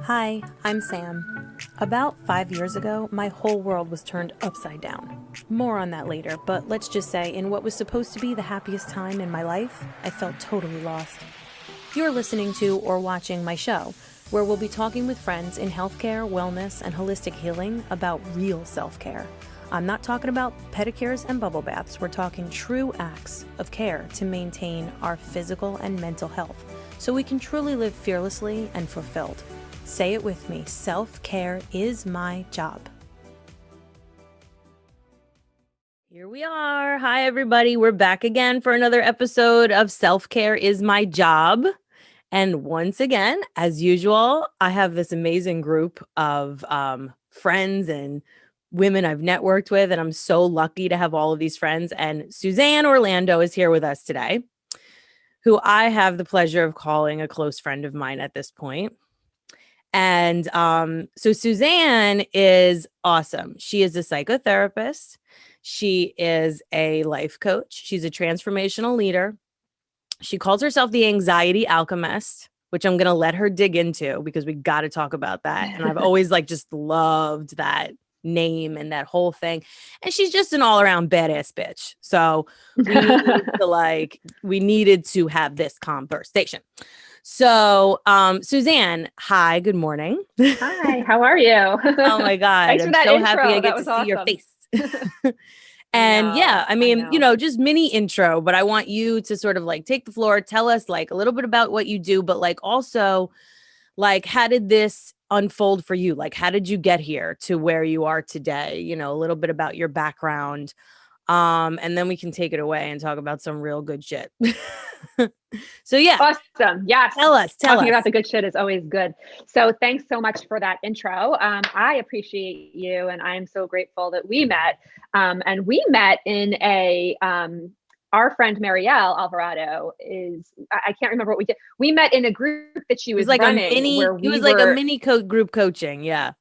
Hi, I'm Sam. About 5 years ago, my whole world was turned upside down. More on that later, but let's just say in what was supposed to be the happiest time in my life, I felt totally lost. You're listening to or watching my show, where we'll be talking with friends in healthcare, wellness, and holistic healing about real self-care. I'm not talking about pedicures and bubble baths. We're talking true acts of care to maintain our physical and mental health so we can truly live fearlessly and fulfilled. Say it with me. Self-care is my job. Here we are. Hi, everybody. We're back again for another episode of Self-Care is My Job. And once again, as usual, I have this amazing group of friends and women I've networked with, and I'm so lucky to have all of these friends. And Suzanne Orlando is here with us today, who I have the pleasure of calling a close friend of mine at this point. And so Suzanne is awesome. She is a psychotherapist. She is a life coach. She's a transformational leader. She calls herself the anxiety alchemist, which I'm going to let her dig into because we got to talk about that. And I've always just loved that name and that whole thing. And she's just an all around badass bitch. So we needed to have this conversation. So, Suzanne, hi, good morning. Hi, how are you? Oh my God. Thanks I'm for that so intro. happy I That get to was see your awesome. face. And yeah, I mean, know. Just mini intro, but I want you to sort of take the floor, tell us a little bit about what you do, but also how did this unfold for you? How did you get here to where you are today? A little bit about your background. And then we can take it away and talk about some real good shit. So yeah. Awesome. Yes. Tell us. Talking about the good shit is always good. So thanks so much for that intro. I appreciate you, and I'm so grateful that we met. And we met in our friend Marielle Alvarado I can't remember what we did. We met in a group that she was running. It was a mini group coaching. Yeah.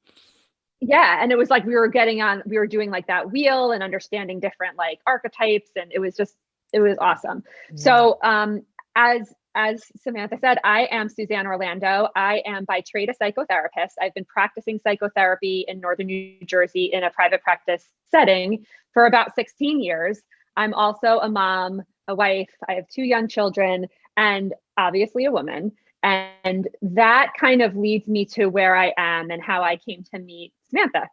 Yeah. And it was we were doing that wheel and understanding different archetypes. And it was awesome. Yeah. So as Samantha said, I am Suzanne Orlando. I am by trade a psychotherapist. I've been practicing psychotherapy in Northern New Jersey in a private practice setting for about 16 years. I'm also a mom, a wife. I have 2 young children, and obviously a woman. And that kind of leads me to where I am and how I came to meet Samantha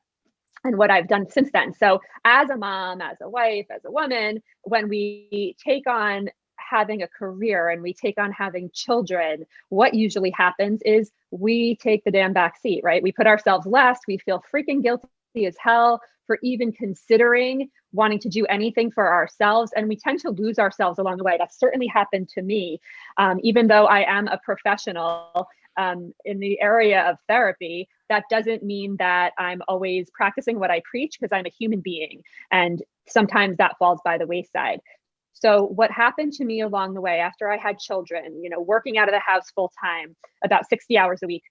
and what I've done since then. So as a mom, as a wife, as a woman, when we take on having a career and we take on having children, what usually happens is we take the damn back seat, right? We put ourselves last. We feel freaking guilty as hell for even considering wanting to do anything for ourselves. And we tend to lose ourselves along the way. That certainly happened to me. Even though I am a professional in the area of therapy, that doesn't mean that I'm always practicing what I preach, because I'm a human being. And sometimes that falls by the wayside. So what happened to me along the way after I had children, working out of the house full time, about 60 hours a week,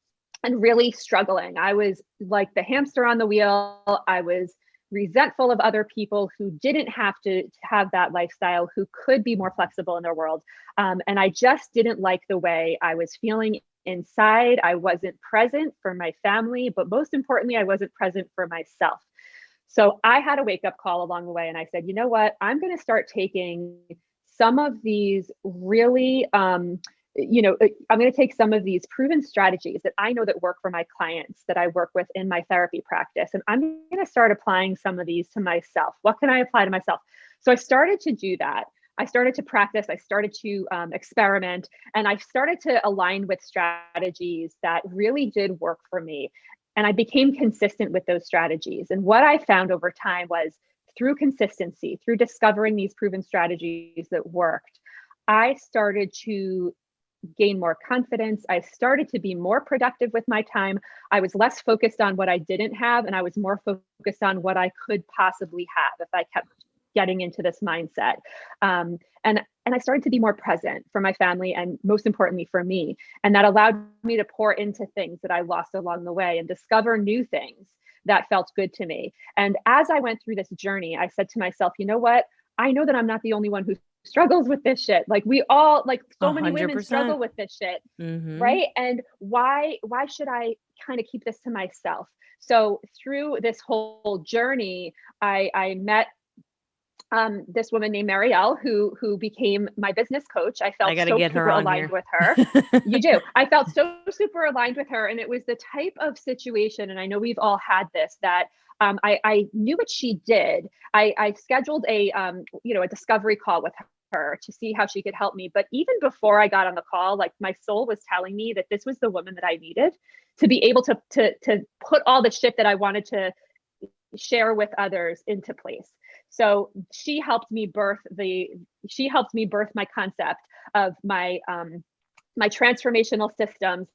and really struggling. I was like the hamster on the wheel. I was resentful of other people who didn't have to have that lifestyle, who could be more flexible in their world. And I just didn't like the way I was feeling inside. I wasn't present for my family, but most importantly, I wasn't present for myself. So I had a wake up call along the way, and I said, you know what, I'm going to start taking some of these really, I'm going to take some of these proven strategies that I know that work for my clients that I work with in my therapy practice. And I'm going to start applying some of these to myself. What can I apply to myself? So I started to do that. I started to practice, I started to experiment, and I started to align with strategies that really did work for me. And I became consistent with those strategies. And what I found over time was through consistency, through discovering these proven strategies that worked, I started to gain more confidence. I started to be more productive with my time. I was less focused on what I didn't have, and I was more focused on what I could possibly have if I kept getting into this mindset. And I started to be more present for my family, and most importantly for me. And that allowed me to pour into things that I lost along the way and discover new things that felt good to me. And as I went through this journey, I said to myself, you know what? I know that I'm not the only one who's struggles with this shit. Like we all, like so many women struggle 100%. with this shit. Mm-hmm. Right. And why should I kind of keep this to myself? So through this whole journey, I met this woman named Marielle who became my business coach. I I felt got to so get her super on aligned here. with her. You do. I felt so super aligned with her. And it was the type of situation, and I know we've all had this, that I knew what she did. I scheduled a discovery call with her to see how she could help me. But even before I got on the call, like my soul was telling me that this was the woman that I needed to be able to put all the shit that I wanted to share with others into place. So she helped me birth my concept of my transformational systems,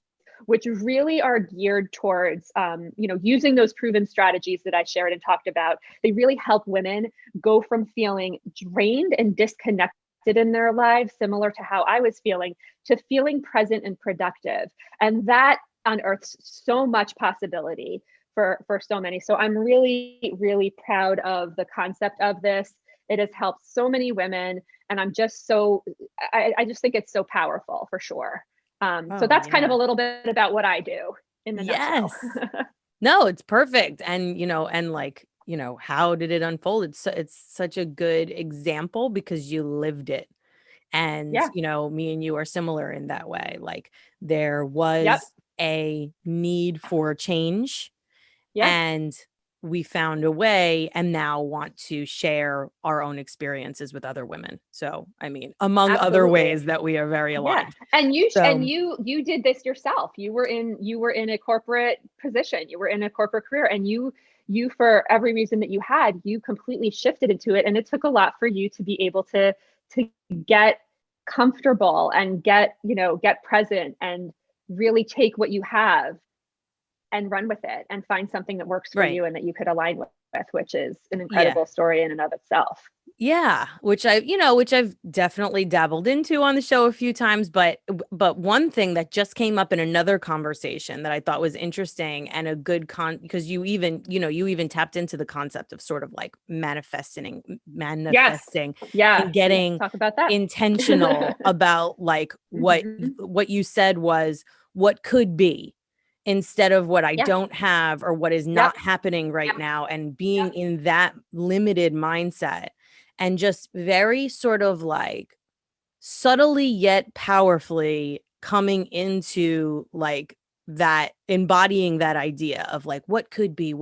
which really are geared towards using those proven strategies that I shared and talked about. They really help women go from feeling drained and disconnected in their lives, similar to how I was feeling, to feeling present and productive. And that unearths so much possibility for so many. So I'm really, really proud of the concept of this. It has helped so many women. And I'm just I just think it's so powerful, for sure. So Oh, that's kind of yeah. a little bit about what I do in a nutshell. Yes. No, it's perfect. And, how did it unfold? It's such a good example because you lived it. And, Yeah. me and you are similar in that way. Like there Yep. was a need for change, Yeah. and we found a way and now want to share our own experiences with other women. So, I mean, among other Absolutely. ways that we are very Yeah. aligned. And So, you did this yourself. You were in a corporate position. You were in a corporate career, and you for every reason that you had, you completely shifted into it. And it took a lot for you to be able to get comfortable and get present and really take what you have and run with it and find something that works for right. you and that you could align with, which is an Yeah. incredible story in and of itself. Yeah, which I've definitely dabbled into on the show a few times, but one thing that just came up in another conversation that I thought was interesting and a good because you even tapped into the concept of sort of like Yes. manifesting Yeah. and Let's getting talk about that. intentional about like Mhm. what you said was what could be instead of what I Yeah. don't have or what is Yep. not happening right Yep. now, and Yep. being in that limited mindset and just very sort of like subtly yet powerfully coming into like that, embodying that idea of like what could be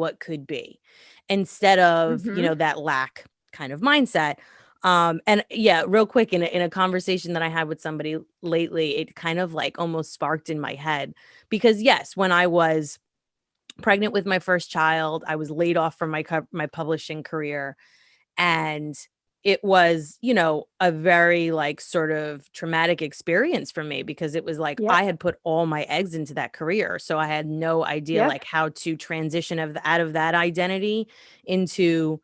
instead of Mhm. that lack kind of mindset. And yeah, real quick, in a conversation that I had with somebody lately, it kind of like almost sparked in my head because yes, when I was pregnant with my first child, I was laid off from my publishing career, and it was, a very like sort of traumatic experience for me because it was like I Yep. had put all my eggs into that career. So I had no idea Yep. like how to transition out of that identity into,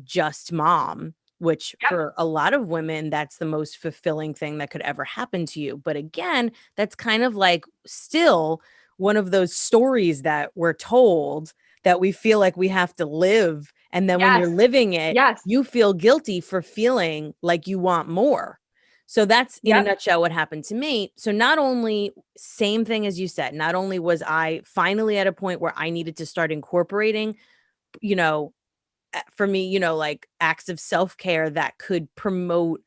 just mom, which Yep. for a lot of women, that's the most fulfilling thing that could ever happen to you. But again, that's kind of like still one of those stories that we're told that we feel like we have to live. And then when you're Yes. living it, Yes. you feel guilty for feeling like you want more. So that's in a Yep. nutshell what happened to me. So not only, same thing as you said, not only was I finally at a point where I needed to start incorporating, you know, for me, like acts of self-care that could promote,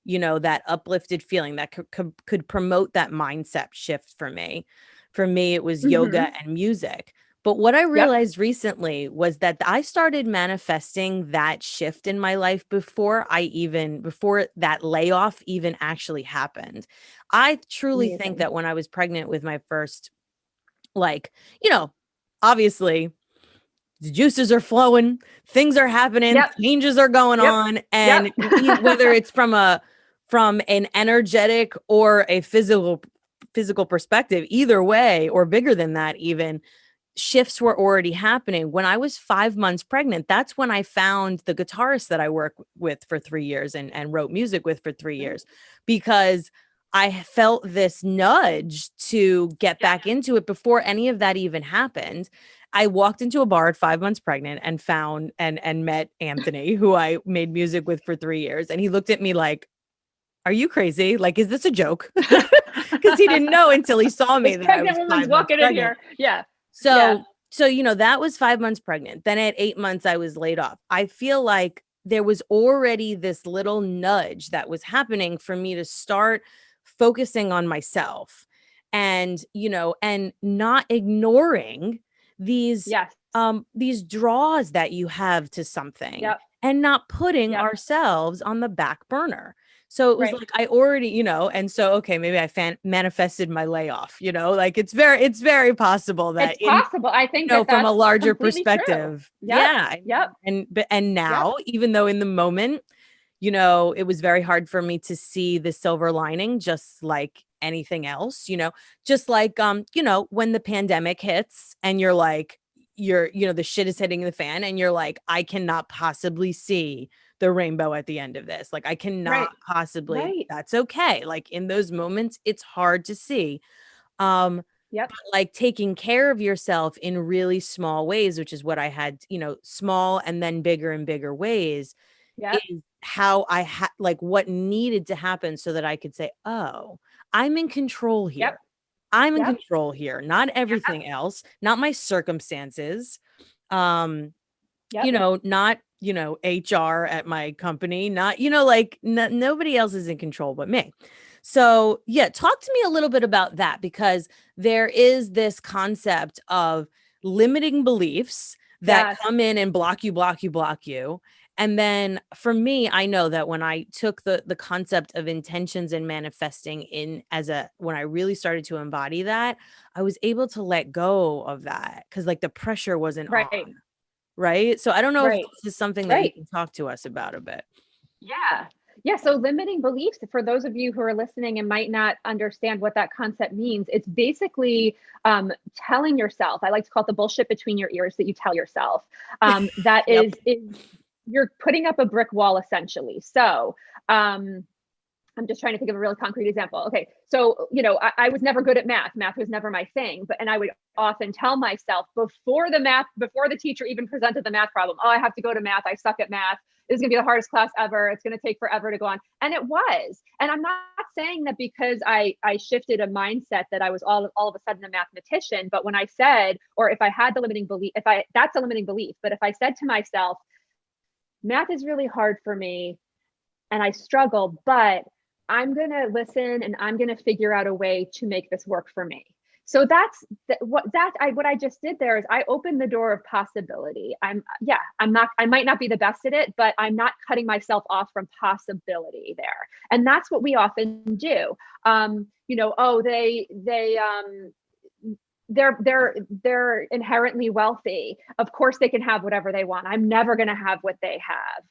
that uplifted feeling that could promote that mindset shift for me. For me, it was yoga Mhm. and music. But what I Yep. realized recently was that I started manifesting that shift in my life before that layoff even actually happened. I truly think Amazing. that when I was pregnant with my first, like, obviously the juices are flowing, things are happening, Yep. changes are going Yep. on, Yep. and whether it's from an energetic or a physical perspective, either way, or bigger than that even, shifts were already happening. When I was 5 months pregnant, that's when I found the guitarist that I worked with for 3 years and wrote music with for 3 years, because I felt this nudge to get Yep. back into it before any of that even happened. I walked into a bar at 5 months pregnant and found and met Anthony, who I made music with for 3 years, and he looked at me like, are you crazy? Like, is this a joke? Because he didn't know until he saw me This that I pregnant was woman's 5 months walking in pregnant. here. Yeah. Yeah. So, that was 5 months pregnant. Then at 8 months, I was laid off. I feel like there was already this little nudge that was happening for me to start focusing on myself and, and not ignoring these Yes. these draws that you have to something Yep. and not putting Yep. ourselves on the back burner. So it was Right. like I already, and so okay, maybe I manifested my layoff, like it's very possible that It's possible. I think that from a that's larger completely true. perspective. Yep. Yeah. Yep. And Yep. now, even though in the moment, it was very hard for me to see the silver lining, just like anything else, just like, when the pandemic hits and you're like, the shit is hitting the fan and you're like, I cannot possibly see the rainbow at the end of this. Like, I cannot Right. possibly, Right. that's okay. Like, in those moments, it's hard to see. Um, Yep. but like taking care of yourself in really small ways, which is what I had, small and then bigger and bigger ways, Yep. is how I had, like, what needed to happen so that I could say, oh, I'm in control Yep. here. I'm in Yep. control here, not everything else, not my circumstances. Um, Yep. not, HR at my company, not, like nobody else is in control but me. So, yeah, talk to me a little bit about that, because there is this concept of limiting beliefs that Yes. come in and block you, block you, block you. And then for me, I know that when I took the concept of intentions and manifesting in when I really started to embody that, I was able to let go of that because like the pressure wasn't on. Right. Right? So I don't know if Right. this is something that you Right. can talk to us about a bit. Yeah. Yeah. So limiting beliefs, for those of you who are listening and might not understand what that concept means, it's basically telling yourself, I like to call it the bullshit between your ears that you tell yourself. That Yep. is you're putting up a brick wall essentially. So I'm just trying to think of a really concrete example. Okay. So, I was never good at math. Math was never my thing, and I would often tell myself before the teacher even presented the math problem, oh, I have to go to math. I suck at math. This is going to be the hardest class ever. It's going to take forever to go on. And it was. And I'm not saying that because I shifted a mindset that I was all of a sudden a mathematician. But when I said, or if I had the limiting belief, that's a limiting belief. But if I said to myself, math is really hard for me and I struggle, but I'm going to listen and I'm going to figure out a way to make this work for me. So what I just did there is I opened the door of possibility. I might not be the best at it, but I'm not cutting myself off from possibility there. And that's what we often do. They're inherently wealthy. Of course they can have whatever they want. I'm never going to have what they have.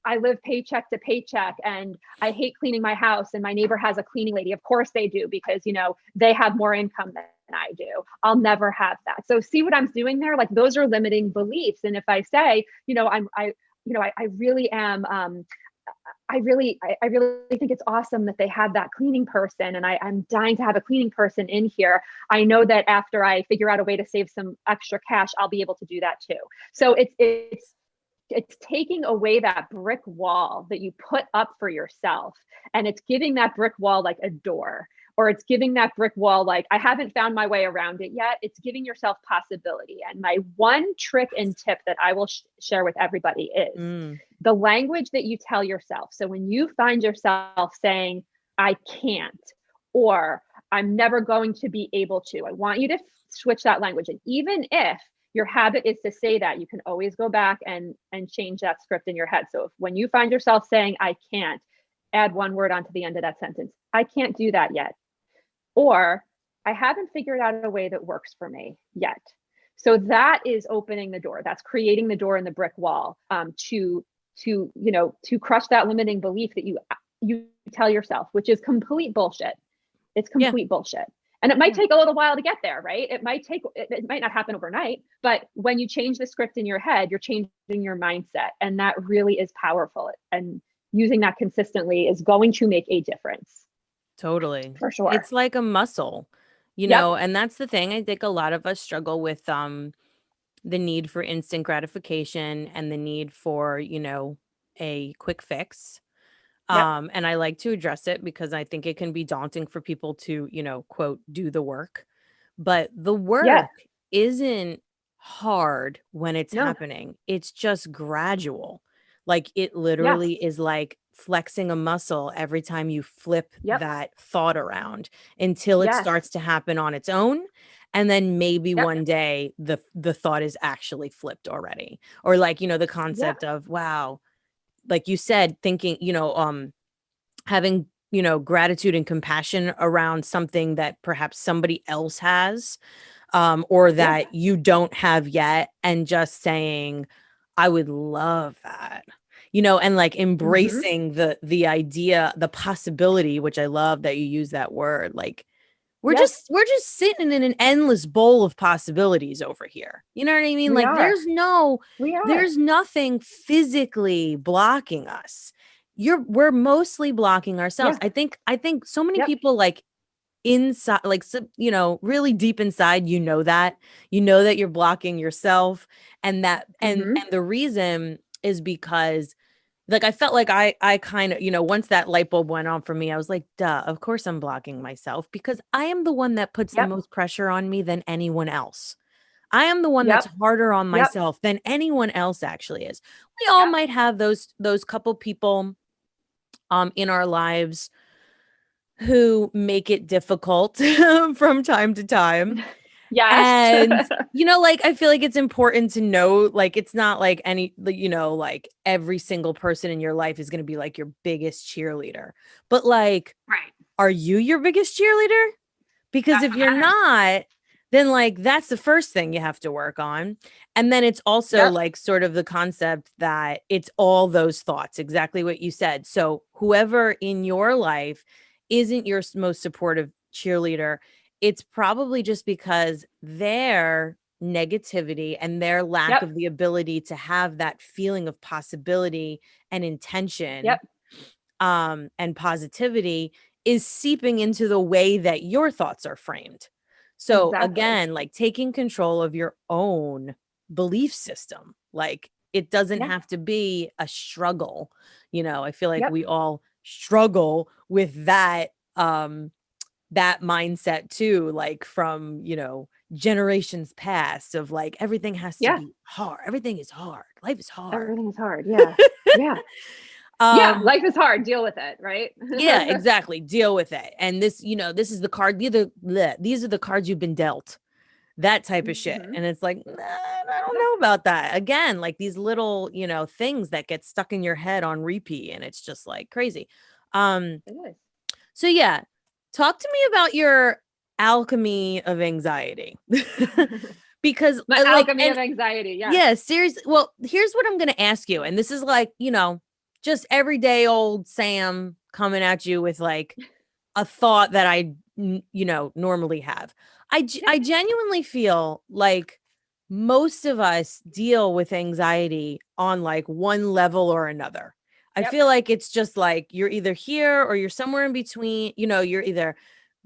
I live paycheck to paycheck and I hate cleaning my house and my neighbor has a cleaning lady. Of course they do, because, they have more income than I do. I'll never have that. So see what I'm doing there? Like, those are limiting beliefs. And if I say, I really am, I really think it's awesome that they have that cleaning person, and I'm dying to have a cleaning person in here. I know that after I figure out a way to save some extra cash, I'll be able to do that too. So it's taking away that brick wall that you put up for yourself, and it's giving that brick wall like a door, or it's giving that brick wall like, I haven't found my way around it yet. It's giving yourself possibility. And my one trick and tip that I will share with everybody is the language that you tell yourself. So when you find yourself saying, I can't, or I'm never going to be able to, I want you to switch that language. And even if your habit is to say that, you can always go back and change that script in your head. So when you find yourself saying, I can't, add one word onto the end of that sentence. I can't do that yet. Or I haven't figured out a way that works for me yet. So that is opening the door. That's creating the door in the brick wall, to crush that limiting belief that you tell yourself, which is complete bullshit. It's complete bullshit. And it might take a little while to get there, right? It might not happen overnight, but when you change the script in your head, you're changing your mindset. And that really is powerful. And using that consistently is going to make a difference. Totally. For sure. It's like a muscle, and that's the thing. I think a lot of us struggle with the need for instant gratification and the need for, a quick fix. Yep. And I like to address it because I think it can be daunting for people to, quote, do the work. But the Yeah. work isn't hard when it's No. happening. It's just gradual. Like it Yes. literally is like flexing a muscle every time you flip Yep. that thought around until it Yes. starts to happen on its own. And then maybe Yep. one day the thought is actually flipped already. Or like, the Yep. concept of, wow, like you said, thinking, having, gratitude and compassion around something that perhaps somebody else has, or Yeah. that you don't have yet, and just saying, I would love that, and like Mm-hmm. embracing the idea, the possibility, which I love that you use that word. Like Yes, we're just sitting in an endless bowl of possibilities over here. You know what I mean? we Like are. We are. there's nothing physically blocking us. We're mostly blocking ourselves. Yeah. I think so many Yep. people, like, inside, like, really deep inside, that you're blocking yourself, and Mm-hmm. the reason is because, like, I felt like I kind of, once that light bulb went on for me, I was like, duh, of course I'm blocking myself, because I am the one that puts the Yep. most pressure on me than anyone else. I am the one that's Yep. harder on Yep. myself than anyone else actually is. We all Yep. might have those couple people in our lives who make it difficult from time to time. Yes. And, like, I feel like it's important to know, like, it's not like like every single person in your life is going to be like your biggest cheerleader. But like, Right. are you your biggest cheerleader? Because That's if what you're matters. not, then like that's the first thing you have to work on. And then it's also Yep. like sort of the concept that it's all those thoughts, exactly what you said. So whoever in your life isn't your most supportive cheerleader, it's probably just because their negativity and their lack Yep. of the ability to have that feeling of possibility and intention, Yep. and positivity, is seeping into the way that your thoughts are framed. So Exactly. again, like taking control of your own belief system. Like it doesn't Yeah. have to be a struggle. I feel like Yep. we all struggle with that mindset too, like from, generations past, of like everything has to Yeah. be hard. Everything is hard. Life is hard. Everything is hard. Yeah. Yeah. Yeah. um Life is hard. Deal with it. Right. Yeah, exactly. Deal with it. And this is the card. These are the cards you've been dealt. That type of shit. Mm-hmm. And it's like, nah, I don't Yep. know about that. Again, like these little, things that get stuck in your head on repeat, and it's just like crazy. Um, It is. so yeah, talk to me about your alchemy of anxiety. Because My like, alchemy and of anxiety. Yes. yeah, seriously. Well, here's what I'm going to ask you. And this is like, just everyday old Sam coming at you with like a thought that normally have. Yeah. I genuinely feel like most of us deal with anxiety on like one level or another. I Yep. feel like it's just like you're either here or you're somewhere in between. You're either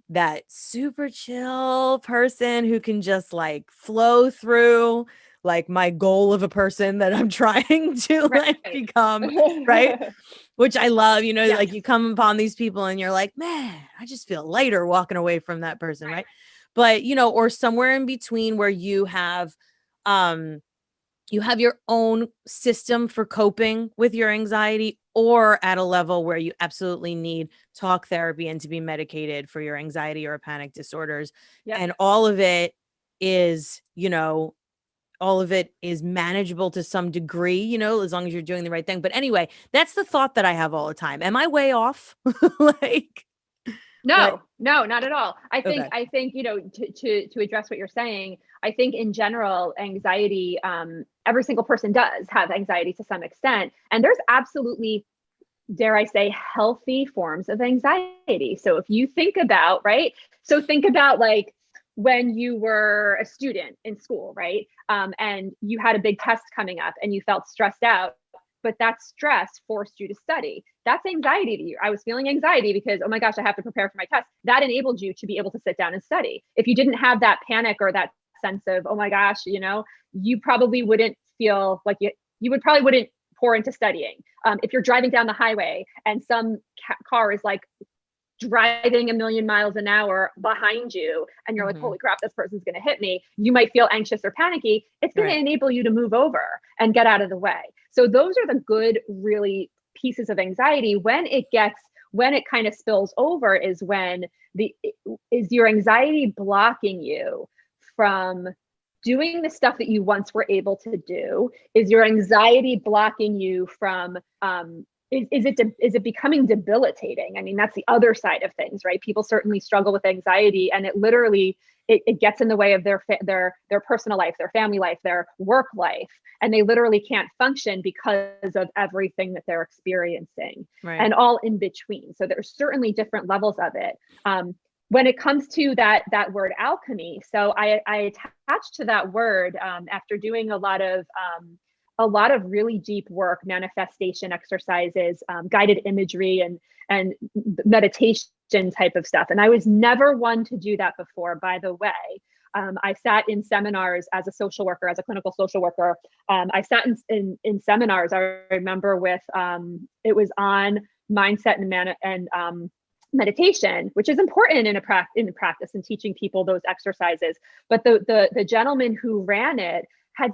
that super chill person who can just like flow through like my goal of a person that I'm trying to like Right. become, right? Which I love, Yes. like you come upon these people and you're like, man, I just feel lighter walking away from that person, Right. right? But, or somewhere in between where um you have your own system for coping with your anxiety, or at a level where you absolutely need talk therapy and to be medicated for your anxiety or panic disorders. Yep. And is, all of it is manageable to some degree, as long as you're doing the right thing. But anyway, that's the thought that I have all the time. Am I way off? like, like, No, no, not at all. okay. I think, to address what you're saying, I think in general, anxiety, every single person does have anxiety to some extent. And there's absolutely, dare I say, healthy forms of anxiety. So if you think about, right? So think about like when you were a student in school, right? And you had a big test coming up and you felt stressed out, but that stress forced you to study. That's anxiety to you. I was feeling anxiety because, oh my gosh, I have to prepare for my test. That enabled you to be able to sit down and study. If you didn't have that panic or that sense of, oh my gosh, you probably wouldn't feel like you would probably wouldn't pour into studying. If you're driving down the highway and some car is like driving a million miles an hour behind you and you're like, holy crap, this person's going to hit me, you might feel anxious or panicky. It's going to enable you to move over and get out of the way. So those are the good, really pieces of anxiety. When it kind of spills over is when is your anxiety blocking you from doing the stuff that you once were able to do? Is your anxiety blocking you from is it becoming debilitating? I mean, that's the other side of things, right? People certainly struggle with anxiety, and it literally it gets in the way of their personal life, their family life, their work life, and they literally can't function because of everything that they're experiencing, and all in between. So there's certainly different levels of it. When it comes to that word alchemy, so I attached to that word after doing a lot of really deep work, manifestation exercises, guided imagery, and meditation type of stuff. And I was never one to do that before, by the way. I sat in seminars as a social worker, as a clinical social worker. I sat in seminars, I remember, with, it was on mindset and meditation, which is important in practice and teaching people those exercises. But the gentleman who ran it had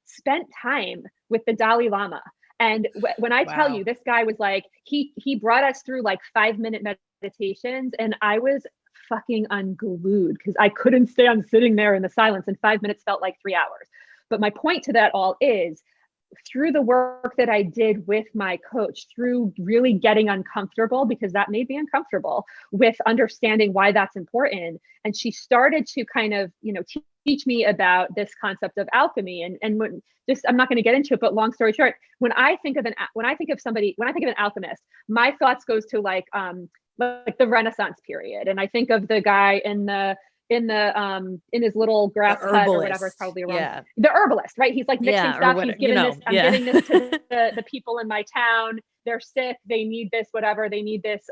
spent time with the Dalai Lama. And when I tell you, this guy was like, he brought us through like 5-minute meditations, and I was fucking unglued because I couldn't stand sitting there in the silence, and 5 minutes felt like 3 hours. But my point to that all is, through the work that I did with my coach, through really getting uncomfortable, because that made me uncomfortable, with understanding why that's important. And she started to kind of, teach me about this concept of alchemy. And when, just, I'm not going to get into it, but long story short, when I think of an alchemist, my thoughts goes to like the Renaissance period. And I think of the guy in his little grass hut or whatever, it's probably wrong. The herbalist, right? He's like mixing stuff. He's giving this, I'm giving this to the people in my town. They're sick. They need this, whatever. They need this,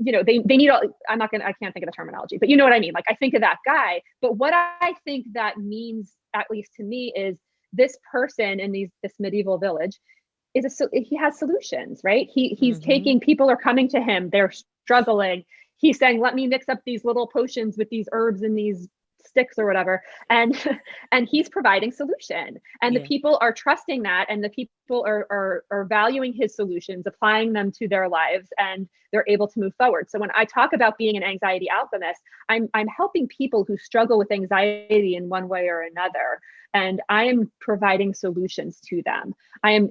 they need all, I can't think of the terminology, but you know what I mean? Like, I think of that guy, but what I think that means, at least to me, is this person in this medieval village he has solutions, right? He's taking, people are coming to him. They're struggling. He's saying, let me mix up these little potions with these herbs and these sticks or whatever. And he's providing solution. And the people are trusting that. And the people are valuing his solutions, applying them to their lives, and they're able to move forward. So when I talk about being an anxiety alchemist, I'm helping people who struggle with anxiety in one way or another. And I am providing solutions to them. I'm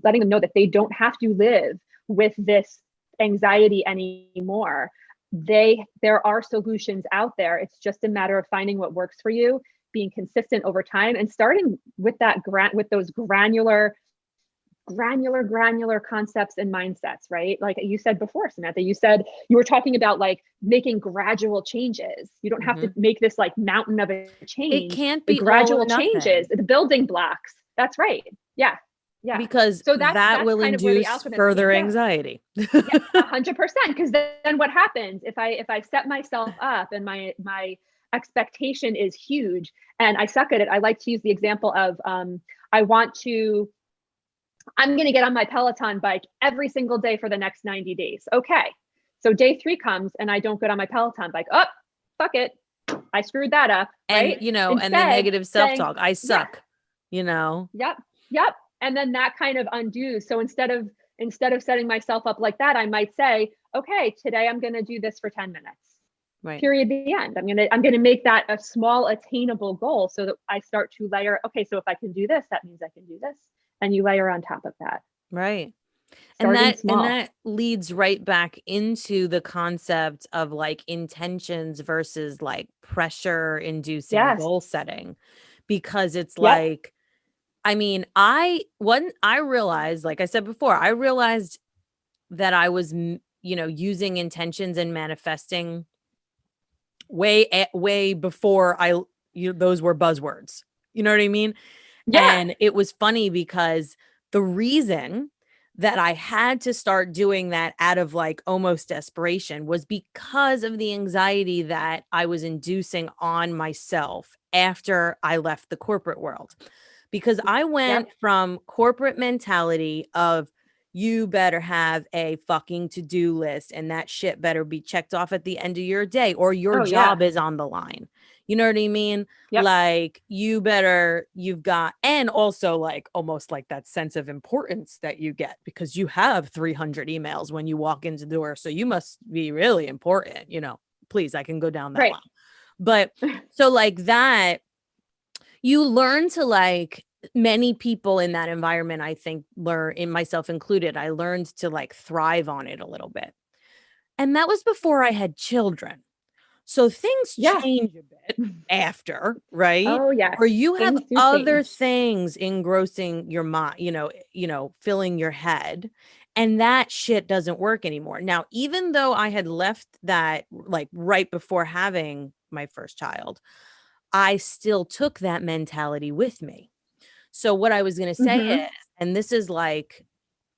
letting them know that they don't have to live with this anxiety anymore. There are solutions out there. It's just a matter of finding what works for you, being consistent over time, and starting with with those granular concepts and mindsets, right? Like you said before, Samantha, you were talking about like making gradual changes. You don't have to make this like mountain of a change. It can't be gradual changes, the building blocks. That's right. Yeah. Yeah. Because so that will induce further anxiety. 100%. Because then what happens if I set myself up and my expectation is huge and I suck at it? I like to use the example of I'm going to get on my Peloton bike every single day for the next 90 days. Okay. So day 3 comes and I don't get on my Peloton bike. Oh, fuck it. I screwed that up. Right? And, Instead, and the negative self-talk. I suck, Yep. And then that kind of undoes. So instead of setting myself up like that, I might say, okay, today I'm going to do this for 10 minutes. Right. Period. The end. I'm going to make that a small attainable goal so that I start to layer. Okay. So if I can do this, that means I can do this. And you layer on top of that. Right. And that leads right back into the concept of like intentions versus like pressure inducing goal setting, because it's like, I mean, I realized, like I said before, I realized that I was, using intentions and manifesting way before those were buzzwords. You know what I mean? Yeah. And it was funny because the reason that I had to start doing that out of like almost desperation was because of the anxiety that I was inducing on myself after I left the corporate world. because I Yep. went from corporate mentality of you better have a fucking to-do list and that shit better be checked off at the end of your day or your Oh yeah. job is on the line. You know what I mean? Yep. Like you've got, and also like almost like that sense of importance that you get because you have 300 emails when you walk into the door. So you must be really important, please, I can go down that Right. line. But so like that, you learn to like many people in that environment, I think learn, in myself included, I learned to like thrive on it a little bit. And that was before I had children. So things Yeah. change a bit after, right? Oh yes. Where you have Things do other change. things engrossing your mind, filling your head. And that shit doesn't work anymore. Now, even though I had left that like right before having my first child, I still took that mentality with me. So what I was going to say is, Mm-hmm. and this is like,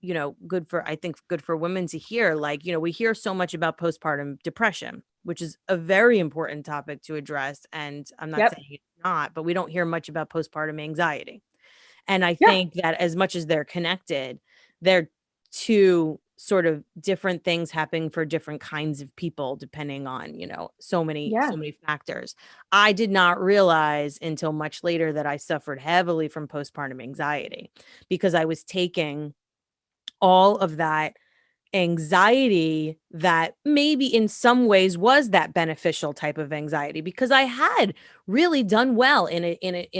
I think good for women to hear, like, we hear so much about postpartum depression, which is a very important topic to address. And I'm not Yep. saying it's not, but we don't hear much about postpartum anxiety. And I Yeah. think that as much as they're connected, they're two sort of different things happening for different kinds of people depending on, Yeah. so many factors. I did not realize until much later that I suffered heavily from postpartum anxiety because I was taking all of that anxiety that maybe in some ways was that beneficial type of anxiety because I had really done well in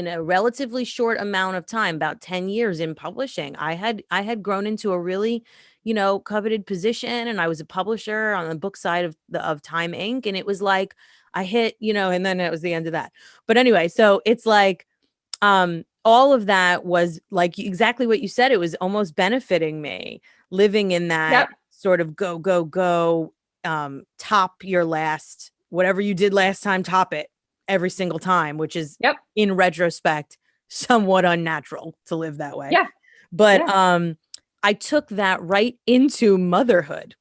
a relatively short amount of time, about 10 years in publishing. I had grown into a really, coveted position, and I was a publisher on the book side of Time Inc. And it was like I hit, and then it was the end of that. But anyway, so it's like all of that was like exactly what you said. It was almost benefiting me living in that Yep. sort of go, go, go, top your last, whatever you did last time, top it every single time, which is Yep. in retrospect, somewhat unnatural to live that way. Yeah. But Yeah. I took that right into motherhood.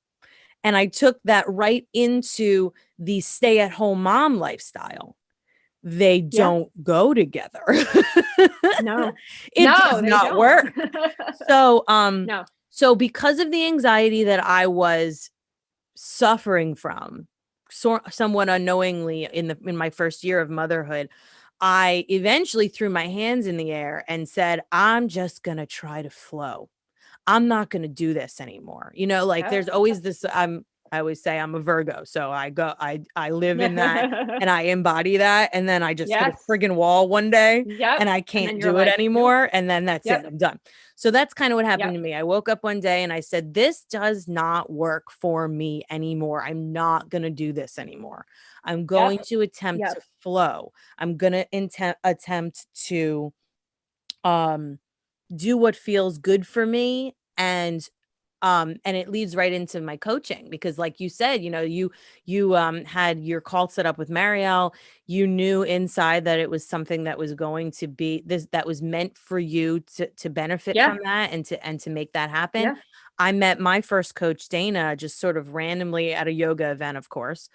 And I took that right into the stay at home mom lifestyle. They Yeah. don't go together. No. It No, does they not don't. work. So, No. so because of the anxiety that I was suffering from, somewhat unknowingly in my first year of motherhood, I eventually threw my hands in the air and said, "I'm just gonna try to flow. I'm not gonna do this anymore." Like Yep. there's always this, I always say I'm a Virgo, so I live in that and I embody that, and then I just hit a Yes. friggin' wall one day Yep. and I And then can't you're do it like, nope. anymore, and then that's it, Yep. I'm done. So that's kind of what happened Yep. to me. I woke up one day and I said, "This does not work for me anymore. I'm not gonna do this anymore. I'm going Yep. to attempt Yep. to flow. I'm gonna attempt to um do what feels good for me." And it leads right into my coaching because like you said, you had your call set up with Marielle. You knew inside that it was something that was going to be this, that was meant for you to benefit Yeah. from that and to make that happen. Yeah. I met my first coach, Dana, just sort of randomly at a yoga event, of course.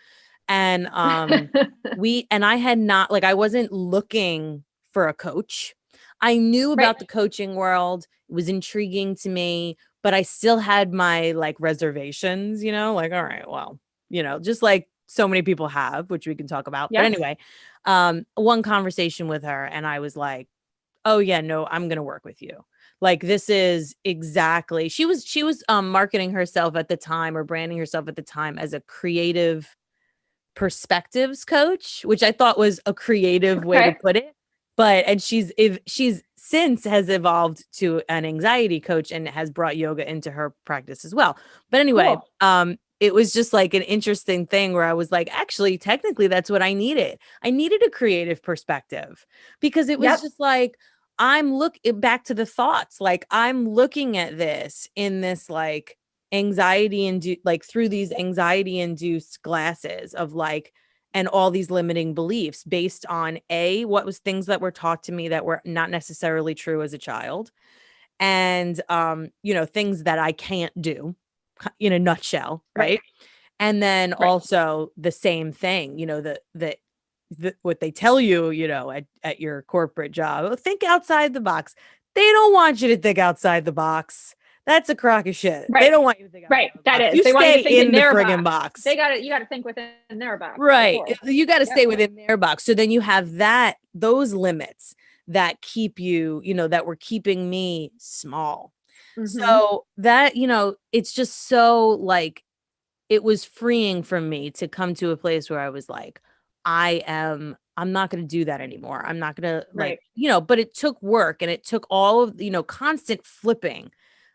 And I had not, like, I wasn't looking for a coach. I knew Right. about the coaching world. It was intriguing to me, but I still had my like reservations, like, all right, well, just like so many people have, which we can talk about. But Yes. anyway, one conversation with her and I was like, "Oh yeah, no, I'm going to work with you." Like this is exactly. She was marketing herself at the time or branding herself at the time as a creative perspectives coach, which I thought was a creative way to Okay. put it. But and she's since has evolved to an anxiety coach and has brought yoga into her practice as well. But anyway, Cool. it was just like an interesting thing where I was like, actually, technically that's what I needed. I needed a creative perspective because it was Yep. just like back to the thoughts, like I'm looking at this in this like anxiety induced, like through these anxiety induced glasses of like, and all these limiting beliefs based on what was things that were taught to me that were not necessarily true as a child, and things that I can't do in a nutshell, Right. right? And then Right. also the same thing, the what they tell you, at your corporate job. Think outside the box. They don't want you to think outside the box. That's a crock of shit. They Right. don't want you to think outside Right. the That box. is. You They want you stay to think in in the their friggin' box. box. You got to think within their box. Right. You got to Yep. stay within their box. So then you have those limits that keep you, that were keeping me small. Mm-hmm. So that, it's just so like, it was freeing for me to come to a place where I was like, I'm not going to do that anymore. I'm not going to Right. but it took work, and it took all of, constant flipping,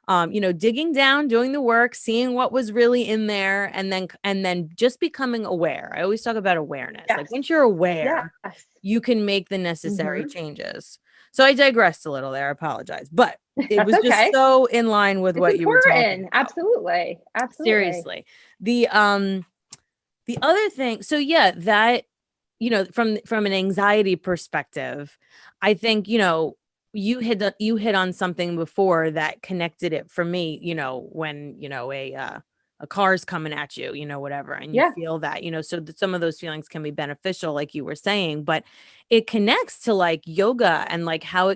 digging down, doing the work, seeing what was really in there, and then just becoming aware. I always talk about awareness. Like Yes. once you're aware, Yes. you can make the necessary Mm-hmm. changes. So I digressed a little there. I apologize, but it That's was just okay. so in line with It's what you were talking important. about. Absolutely. Absolutely. Seriously. The other thing, so yeah, that, from an anxiety perspective, I think, you hit on something before that connected it for me, when, a car's coming at you, whatever, and you Yeah. feel that, so that some of those feelings can be beneficial, like you were saying, but it connects to like yoga, and like how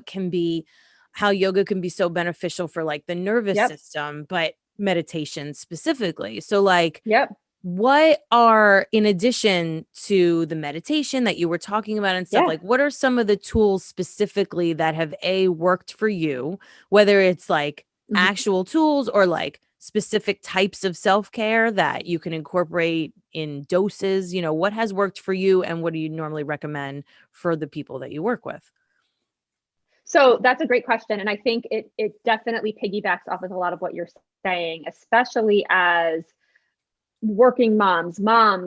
yoga can be so beneficial for like the nervous Yep. system, but meditation specifically. So like, Yep. what are, in addition to the meditation that you were talking about and stuff, Yeah. like what are some of the tools specifically that have worked for you, whether it's like Mhm. actual tools or like specific types of self-care that you can incorporate in doses, what has worked for you, and what do you normally recommend for the people that you work with? So that's a great question. And I think it definitely piggybacks off of a lot of what you're saying, especially as working moms,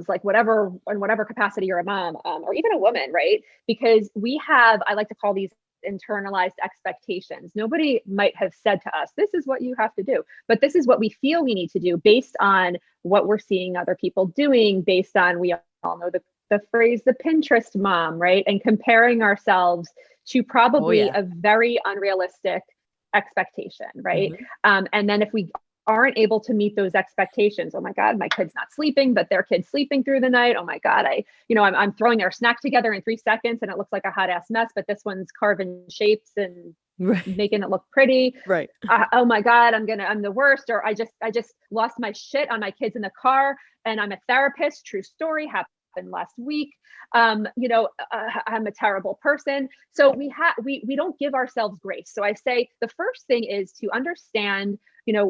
like whatever, in whatever capacity you're a mom, or even a woman, right? Because we have, I like to call these internalized expectations. Nobody might have said to us, this is what you have to do, but this is what we feel we need to do based on what we're seeing other people doing, based on, we all know the phrase, the Pinterest mom, right? And comparing ourselves to Oh probably yeah. a very unrealistic expectation, right? Mhm. And then if we aren't able to meet those expectations, oh my God, my kid's not sleeping, but their kid's sleeping through the night. Oh my God, I'm throwing their snack together in 3 seconds and it looks like a hot ass mess, but this one's carving shapes and Right. making it look pretty. Right. Oh my God, I'm the worst. Or I just lost my shit on my kids in the car, and I'm a therapist. True story, happened last week. I'm a terrible person. So we don't give ourselves grace. So I say the first thing is to understand,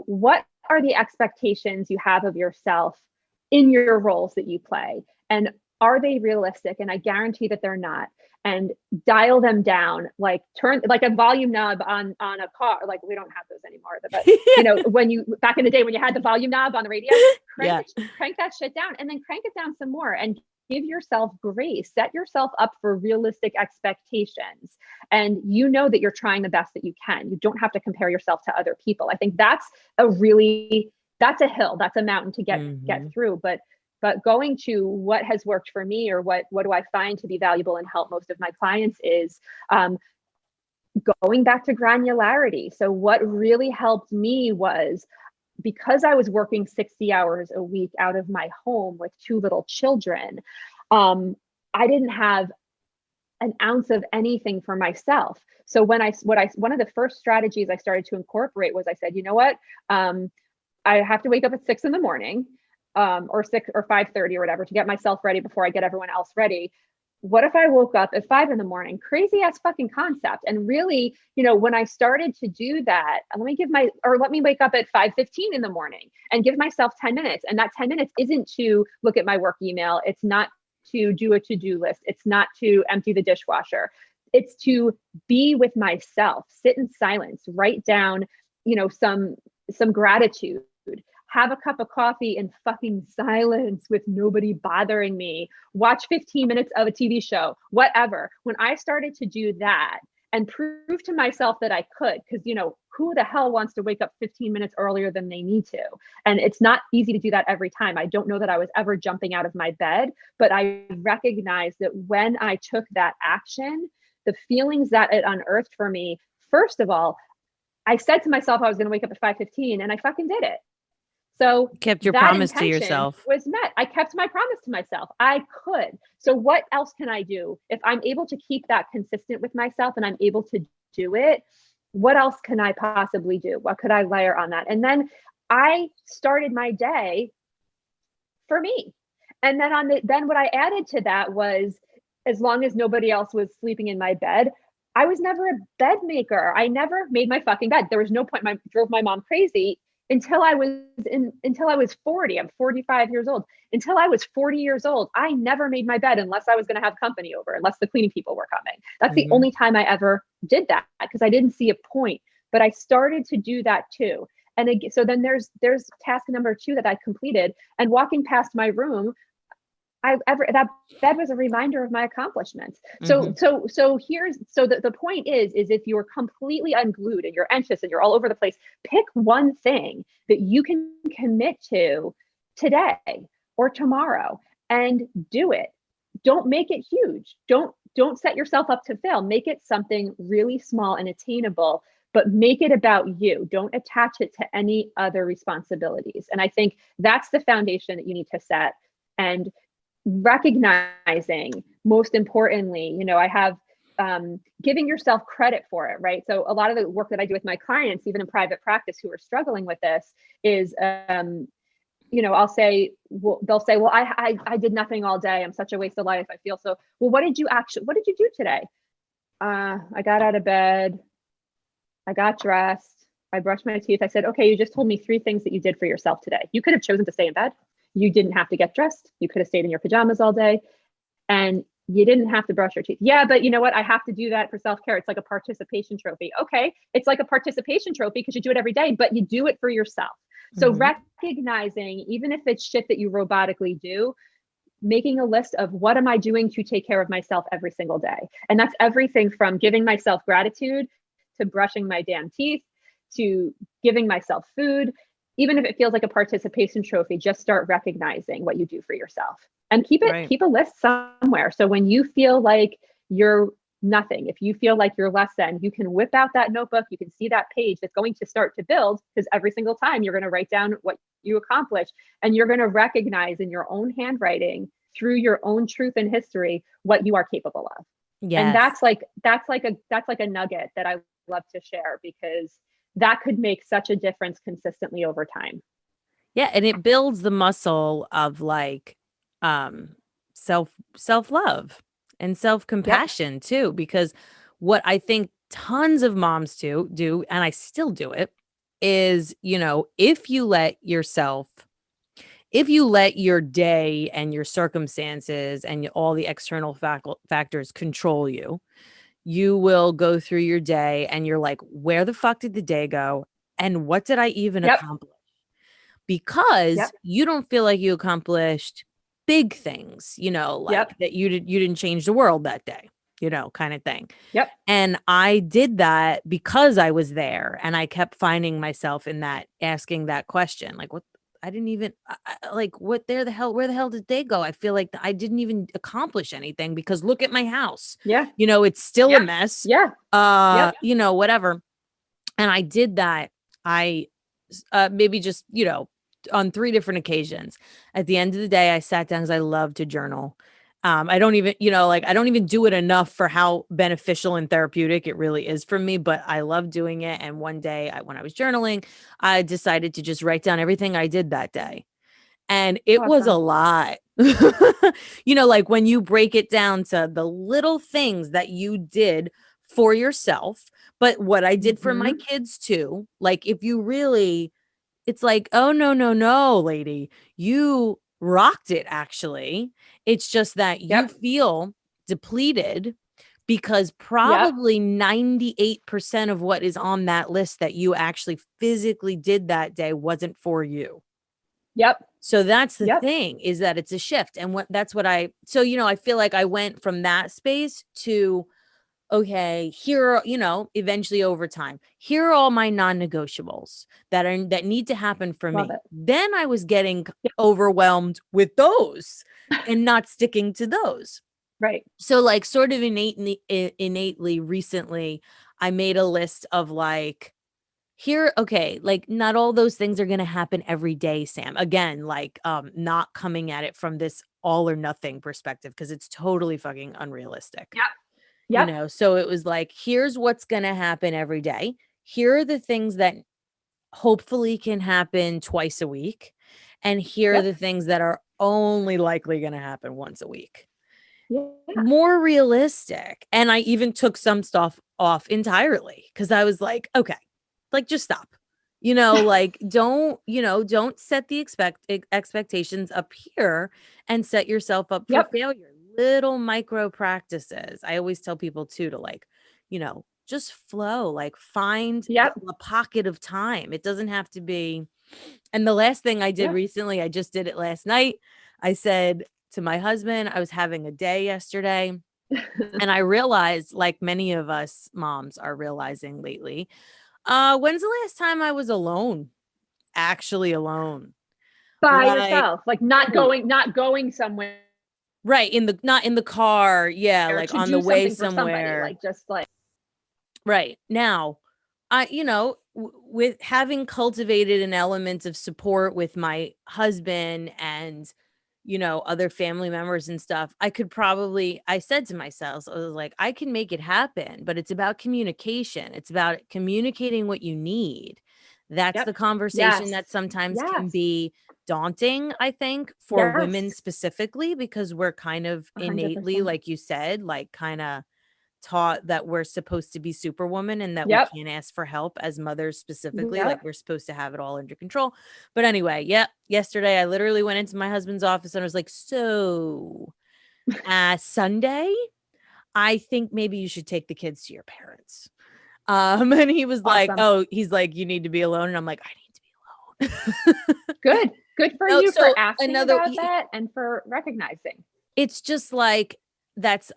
what are the expectations you have of yourself in your roles that you play, and are they realistic? And I guarantee that they're not. And dial them down, like turn like a volume knob on a car. Like we don't have those anymore, but when you, back in the day when you had the volume knob on the radio, Yeah. crank that shit down, and then crank it down some more, and give yourself grace. Set yourself up for realistic expectations, and that you're trying the best that you can. You don't have to compare yourself to other people. I think that's a hill, that's a mountain to get Mhm. through. But going to what has worked for me, or what do I find to be valuable and help most of my clients, is going back to granularity. So what really helped me was, because I was working 60 hours a week out of my home with 2 little children, I didn't have an ounce of anything for myself. So one of the first strategies I started to incorporate was, I said, you know what? I have to wake up at 6 in the morning, or 6 or 5:30 or whatever, to get myself ready before I get everyone else ready. What if I woke up at 5 in the morning? Crazy ass fucking concept. And really, when I started to do that, let me wake up at 5:15 in the morning and give myself 10 minutes. And that 10 minutes isn't to look at my work email. It's not to do a to-do list. It's not to empty the dishwasher. It's to be with myself, sit in silence, write down, some gratitude, have a cup of coffee in fucking silence with nobody bothering me, watch 15 minutes of a TV show, whatever. When I started to do that and prove to myself that I could, because, who the hell wants to wake up 15 minutes earlier than they need to? And it's not easy to do that every time. I don't know that I was ever jumping out of my bed, but I recognized that when I took that action, the feelings that it unearthed for me, first of all, I said to myself I was going to wake up at 5:15, and I fucking did it. So Kept your that promise to intention yourself. was met. I kept my promise to myself. I could. So what else can I do? If I'm able to keep that consistent with myself and I'm able to do it, what else can I possibly do? What could I layer on that? And then I started my day for me. And then what I added to that was, as long as nobody else was sleeping in my bed, I was never a bed maker. I never made my fucking bed. There was no point. Drove my mom crazy until I was 40. I'm 45 years old. Until I was 40 years old, I never made my bed unless I was going to have company over, unless the cleaning people were coming. That's the only time I ever did that, because I didn't see a point. But I started to do that too. And so then there's task number 2 that I completed, and walking past my room, that bed was a reminder of my accomplishments. So the point is if you're completely unglued and you're anxious and you're all over the place, pick one thing that you can commit to today or tomorrow and do it. Don't make it huge. Don't set yourself up to fail. Make it something really small and attainable, but make it about you. Don't attach it to any other responsibilities. And I think that's the foundation that you need to set. And recognizing, most importantly, I have giving yourself credit for it, right? So a lot of the work that I do with my clients, even in private practice, who are struggling with this, is I'll say, they'll say, well, I did nothing all day. I'm such a waste of life. I feel so. Well, what did you do today? I got out of bed. I got dressed. I brushed my teeth. I said, okay, you just told me 3 things that you did for yourself today. You could have chosen to stay in bed. You didn't have to get dressed. You could have stayed in your pajamas all day, and you didn't have to brush your teeth. Yeah, but you know what? I have to do that for self-care. It's like a participation trophy. Okay, it's like a participation trophy because you do it every day, but you do it for yourself. So recognizing, even if it's shit that you robotically do, making a list of what am I doing to take care of myself every single day. And that's everything from giving myself gratitude to brushing my damn teeth to giving myself food. Even if it feels like a participation trophy, just start recognizing what you do for yourself and keep a list somewhere. So when you feel like you're nothing, if you feel like you're less than, you can whip out that notebook. You can see that page that's going to start to build, because every single time you're going to write down what you accomplished, and you're going to recognize in your own handwriting, through your own truth and history, what you are capable of. Yes. And that's like a nugget that I love to share, because that could make such a difference consistently over time. Yeah, and it builds the muscle of like self-love and self-compassion too, because what I think tons of moms do, and I still do it, is, if you let your day and your circumstances and all the external factors control you, you will go through your day and you're like, where the fuck did the day go? And what did I even accomplish? Because you don't feel like you accomplished big things, that you didn't change the world that day, kind of thing. Yep. And I did that because I was there, and I kept finding myself in that, asking that question, like, what? I didn't even like, where the hell did they go? I feel like I didn't even accomplish anything, because look at my house. Yeah. It's still a mess. Yeah. Whatever. And I did that. I maybe just, on 3 different occasions. At the end of the day, I sat down, because I love to journal. I don't even, I don't even do it enough for how beneficial and therapeutic it really is for me, but I love doing it. And one day when I was journaling, I decided to just write down everything I did that day. And it was a lot. Like when you break it down to the little things that you did for yourself, but what I did for my kids too. Like, if you really, it's like, oh, no, lady, you rocked it, actually. It's just that you feel depleted, because probably 98% of what is on that list that you actually physically did that day wasn't for you. Yep. So that's the thing, is that it's a shift. And I feel like I went from that space to, okay, here, eventually over time, here are all my non-negotiables that need to happen for me. Then I was getting overwhelmed with those and not sticking to those. Right. So like, sort of innately recently, I made a list of like, here, okay, like not all those things are going to happen every day, Sam. Again, like not coming at it from this all or nothing perspective, because it's totally fucking unrealistic. Yep. You Yep. know, so it was like, here's what's going to happen every day. Here are the things that hopefully can happen twice a week. And here are Yep. the things that are only likely going to happen once a week. Yeah. More realistic. And I even took some stuff off entirely because I was like, okay, like just stop. Like don't set the expectations up here and set yourself up for Yep. failure. Little micro practices. I always tell people too to like, just flow, like find Yep. a pocket of time. It doesn't have to be. And the last thing I did Yep. recently, I just did it last night. I said to my husband, I was having a day yesterday, and I realized, like many of us moms are realizing lately, when's the last time I was alone? Actually alone. By Like, yourself, like ooh, not going somewhere right, not in the car, yeah, like to on the do way something for somebody, somewhere. like just like, Right. Now, with having cultivated an element of support with my husband and, other family members and stuff, I said to myself, I was like, I can make it happen, but it's about communication. It's about communicating what you need. That's yep. the conversation Yes. that sometimes can Yes. be daunting, I think, for women Yes. specifically, because we're kind of innately, 100%. like you said, like kind of taught that we're supposed to be superwoman and that we Yep. can't ask for help as mothers specifically, like Yep. we're supposed to have it all under control. But anyway, yeah, yesterday I literally went into my husband's office and I was like, "So, Sunday, I think maybe you should take the kids to your parents." And he was like, Awesome. "Oh, he's like, you need to be alone." And I'm like, "I need to be alone." Good. Good for Oh, you for so asking another about that and for recognizing. it's just like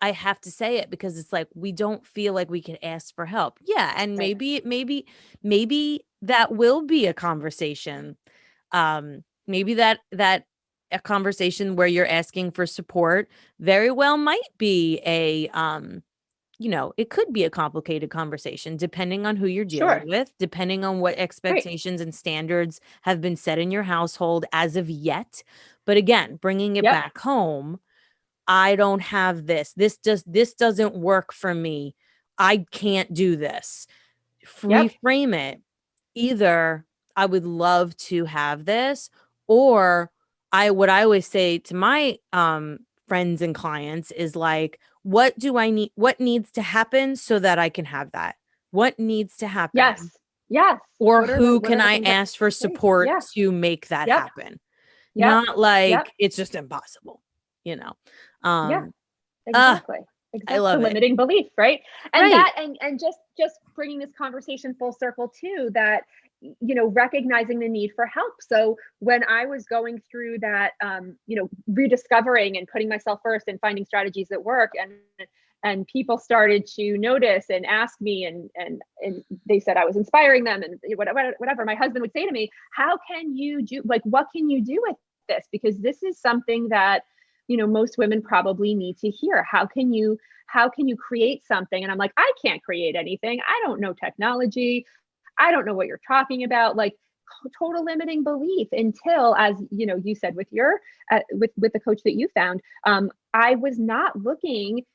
I have to say it because it's like we don't feel like we can ask for help. Yeah, and Right. maybe that will be a conversation. Maybe that a conversation where you're asking for support very well might be it could be a complicated conversation depending on who you're dealing Sure. with, depending on what Right. expectations and standards have been set in your household as of yet. But again, bringing it Yep. back home, I don't have this. This doesn't work for me. I can't do this. Yep. Reframe it. Either I would love to have this, or what I always say to my friends and clients is like, what do I need? What needs to happen so that I can have that? What needs to happen? Yes. Yes. Or who What can are the I things that ask for take? support Yeah. to make that Yep. happen? Yep. Not Yep. like it's just impossible, you know. Yeah. Um ah Exactly. I Exactly. The love it. limiting belief, right? And Right. that, and just bringing this conversation full circle too, that, recognizing the need for help. So when I was going through that, rediscovering and putting myself first and finding strategies that work, and people started to notice and ask me, and they said I was inspiring them, and whatever. My husband would say to me, "How can you do, like, what can you do with this? Because this is something that, most women probably need to hear. How can you create something?" And I'm like, "I can't create anything. I don't know technology. I don't know what you're talking about." Like, total limiting belief, until, as you said, with your with the coach that you found, I was not looking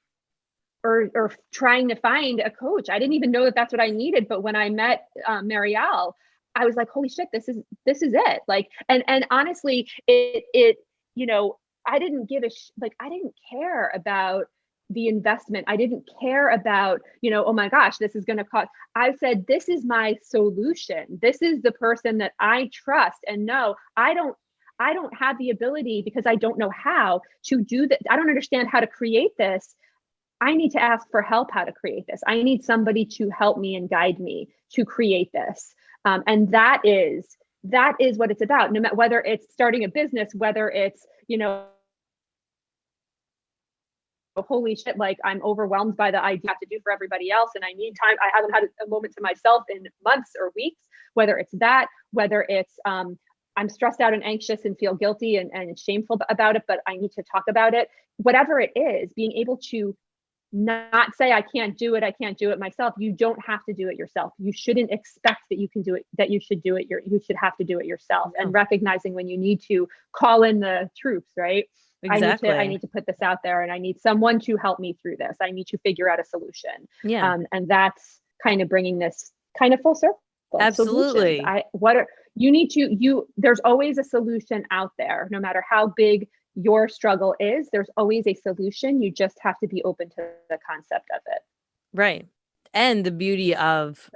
or trying to find a coach. I didn't even know that that's what I needed. But when I met Marielle, I was like, "Holy shit, this is it!" Like, and honestly, it I didn't like, I didn't care about the investment. I didn't care about, oh my gosh, this is going to cost. I said, this is my solution. This is the person that I trust and know. I don't have the ability, because I don't know how to do that. I don't understand how to create this. I need to ask for help how to create this. I need somebody to help me and guide me to create this. And that is what it's about. No matter whether it's starting a business, whether it's, holy shit, like, I'm overwhelmed by the idea I have to do for everybody else, and I need time. I haven't had a moment to myself in months or weeks. Whether it's that, whether it's I'm stressed out and anxious and feel guilty and shameful about it, but I need to talk about it. Whatever it is, being able to not say I can't do it myself. You don't have to do it yourself. You shouldn't expect that you can do it, that you should do it. You should have to do it yourself. And No. recognizing when you need to call in the troops, right? Exactly. I need to put this out there, and I need someone to help me through this. I need to figure out a solution. Yeah. And that's kind of bringing this kind of full circle. Absolutely. Solutions. There's always a solution out there, no matter how big your struggle is. There's always a solution. You just have to be open to the concept of it. Right. And the beauty of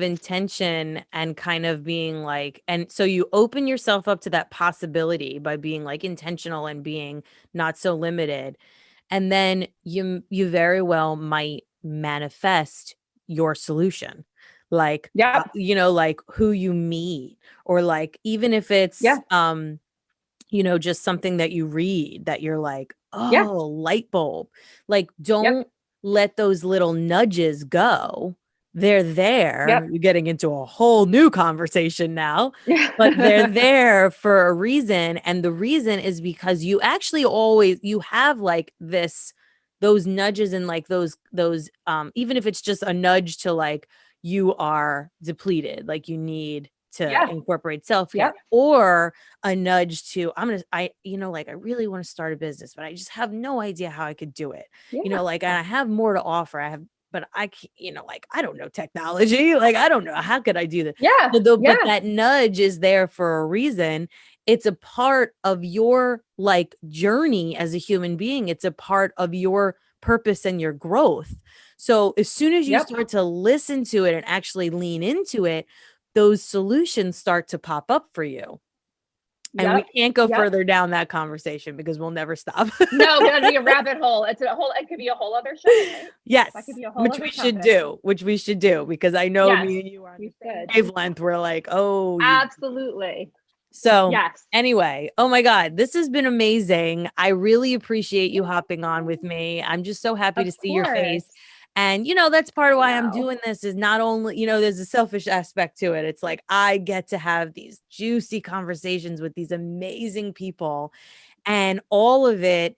intention and kind of being like, and so you open yourself up to that possibility by being like intentional and being not so limited. And then you very well might manifest your solution. Like, like who you meet, or like, even if it's, just something that you read that you're like, oh, light bulb. Like, don't let those little nudges go. They're there. You're getting into a whole new conversation now, but they're there for a reason. And the reason is because you actually you have like those nudges, and like those, even if it's just a nudge to like, you are depleted, like you need to incorporate self-care, or a nudge to, I really want to start a business, but I just have no idea how I could do it. Like, and I have more to offer. But I can't, I don't know technology. Like, I don't know. How could I do this? But that nudge is there for a reason. It's a part of your like journey as a human being. It's a part of your purpose and your growth. So as soon as you start to listen to it and actually lean into it, those solutions start to pop up for you. And we can't go further down that conversation because we'll never stop. No, that'd be a rabbit hole. It could be a whole other show, right? Yes. Which we should do because I know me and you are on the same wavelength. We're like, oh, absolutely. So anyway, oh my God, this has been amazing. I really appreciate you hopping on with me. I'm just so happy to see your face. And, that's part of why I'm doing this, is not only, there's a selfish aspect to it. It's like, I get to have these juicy conversations with these amazing people, and all of it,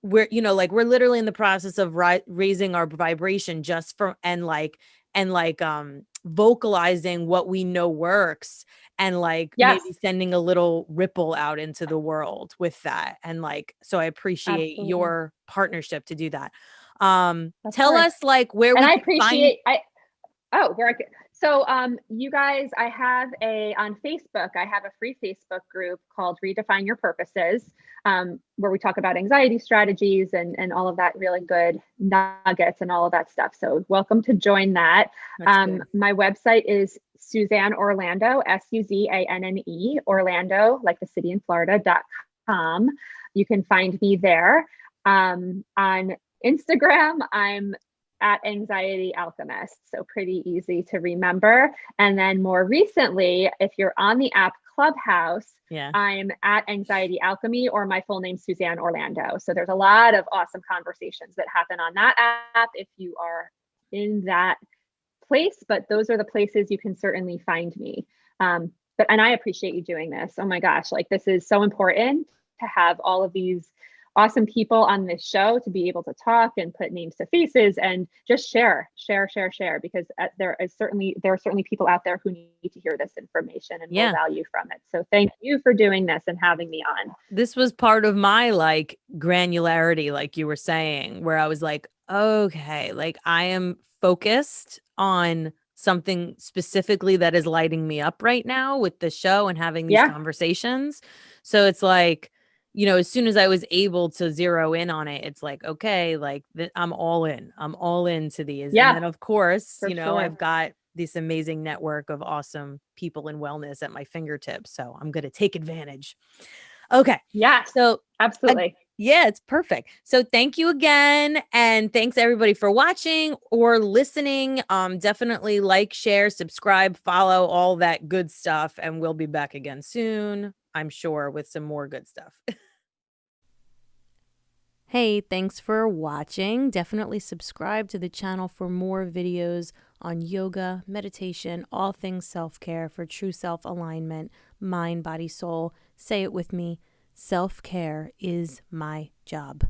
we're literally in the process of raising our vibration just from, and vocalizing what we know works, and like maybe sending a little ripple out into the world with that. And like, so I appreciate your partnership to do that. Tell us like where we can find. So you guys, on Facebook, I have a free Facebook group called Redefine Your Purposes, where we talk about anxiety strategies and all of that really good nuggets and all of that stuff. So welcome to join that. My website is Suzanne Orlando, SUZANNE, Orlando, like the city in Florida.com. You can find me there. On Instagram, I'm at Anxiety Alchemist, so pretty easy to remember. And then more recently, if you're on the app Clubhouse, I'm at Anxiety Alchemy, or my full name, Suzanne Orlando. So there's a lot of awesome conversations that happen on that app if you are in that place, but those are the places you can certainly find me. And I appreciate you doing this. Oh my gosh, like this is so important to have all of these awesome people on this show, to be able to talk and put names to faces and just share, because there are certainly people out there who need to hear this information and will value from it. So thank you for doing this and having me on. This was part of my like granularity, like you were saying, where I was like, okay, like I am focused on something specifically that is lighting me up right now with the show and having these conversations. So it's like, as soon as I was able to zero in on it, it's like, okay, like I'm all into these. And then of course, I've got this amazing network of awesome people in wellness at my fingertips. So I'm going to take advantage. Okay. Yeah. So absolutely. It's perfect. So thank you again. And thanks everybody for watching or listening. Definitely like, share, subscribe, follow, all that good stuff. And we'll be back again soon, I'm sure, with some more good stuff. Hey, thanks for watching. Definitely subscribe to the channel for more videos on yoga, meditation, all things self-care for true self-alignment, mind, body, soul. Say it with me. Self-care is my job.